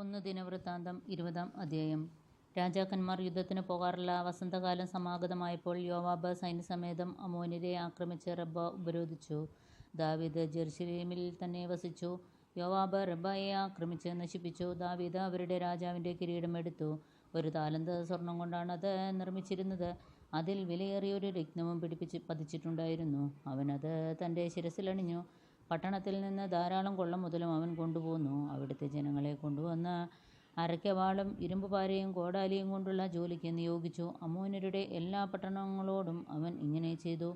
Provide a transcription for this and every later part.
ഒന്ന് ദിനവൃത്താന്തം 20-ാം അധ്യായം. രാജാക്കന്മാർ യുദ്ധത്തിന് പോകാറില്ല. വസന്തകാലം സമാഗതമായപ്പോൾ യോവാബ് സൈന്യസമേതം അമ്മോന്യരെ ആക്രമിച്ച് റബ്ബ ഉപരോധിച്ചു. ദാവീദ് ജെറുസലേമിൽ തന്നെ വസിച്ചു. യോവാബ് റബ്ബയെ ആക്രമിച്ച് നശിപ്പിച്ചു. ദാവീദ് അവരുടെ രാജാവിൻ്റെ കിരീടം എടുത്തു. 1 താലന്ത് സ്വർണം കൊണ്ടാണ് അത് നിർമ്മിച്ചിരുന്നത്. അതിൽ വിലയേറിയൊരു രത്നവും പതിച്ചിട്ടുണ്ടായിരുന്നു. അവൻ അത് തൻ്റെ ശിരസിലണിഞ്ഞു. പട്ടണത്തിൽ നിന്ന് ധാരാളം കൊള്ള മുതലും അവൻ കൊണ്ടുപോന്നു. അവിടുത്തെ ജനങ്ങളെ കൊണ്ടുവന്ന് അരയ്ക്കവാളും ഇരുമ്പുപാരയും കോടാലിയും കൊണ്ടുള്ള ജോലിക്ക് നിയോഗിച്ചു. അമ്മോന്യരുടെ എല്ലാ പട്ടണങ്ങളോടും അവൻ ഇങ്ങനെ ചെയ്തു.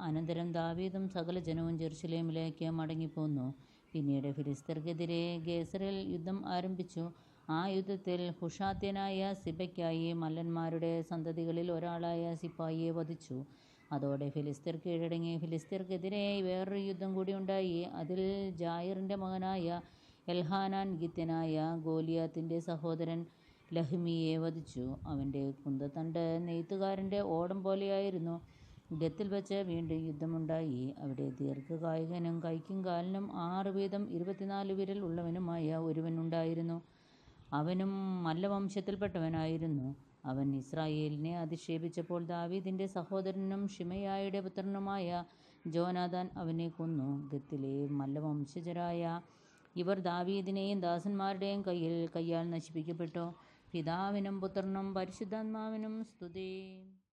അനന്തരം ദാവീദും സകല ജനവും ജെറുസലേമിലേക്ക് മടങ്ങിപ്പോന്നു. പിന്നീട് ഫിലിസ്ത്യർക്കെതിരെ ഗേസറിൽ യുദ്ധം ആരംഭിച്ചു. ആ യുദ്ധത്തിൽ ഹുഷാത്യനായ സിബയ്ക്കായി മല്ലന്മാരുടെ സന്തതികളിൽ ഒരാളായ സിപ്പായിയെ വധിച്ചു. അതോടെ ഫിലിസ്ത്യർ കീഴടങ്ങി. ഫിലിസ്ത്യർക്കെതിരെ വേറൊരു യുദ്ധം കൂടി ഉണ്ടായി. അതിൽ ജായിറിൻ്റെ മകനായ എൽഹാനാൻ ഗിത്യനായ ഗോലിയാത്തിൻ്റെ സഹോദരൻ ലഹ്മിയെ വധിച്ചു. അവൻ്റെ കുന്തത്തണ്ട് നെയ്ത്തുകാരൻ്റെ ഓടം പോലെയായിരുന്നു. ഗത്തിൽ വെച്ച് വീണ്ടും യുദ്ധമുണ്ടായി. അവിടെ ദീർഘകായികനും കൈക്കും കാലിനും 6 വീതം 24 വിരൽ ഉള്ളവനുമായ ഒരുവൻ ഉണ്ടായിരുന്നു. അവനും മല്ലവംശത്തിൽപ്പെട്ടവനായിരുന്നു. അവൻ ഇസ്രായേലിനെ അധിക്ഷേപിച്ചപ്പോൾ ദാവീദിൻ്റെ സഹോദരനും ഷിമെയായുടെ പുത്രനുമായ ജോനാഥാൻ അവനെ കൊന്നു. ഗത്തിലെ മല്ലവംശജരായ ഇവർ ദാവീദിനെയും ദാസന്മാരുടെയും കയ്യാൽ നശിപ്പിക്കപ്പെട്ടു. പിതാവിനും പുത്രനും പരിശുദ്ധാത്മാവിനും സ്തുതി.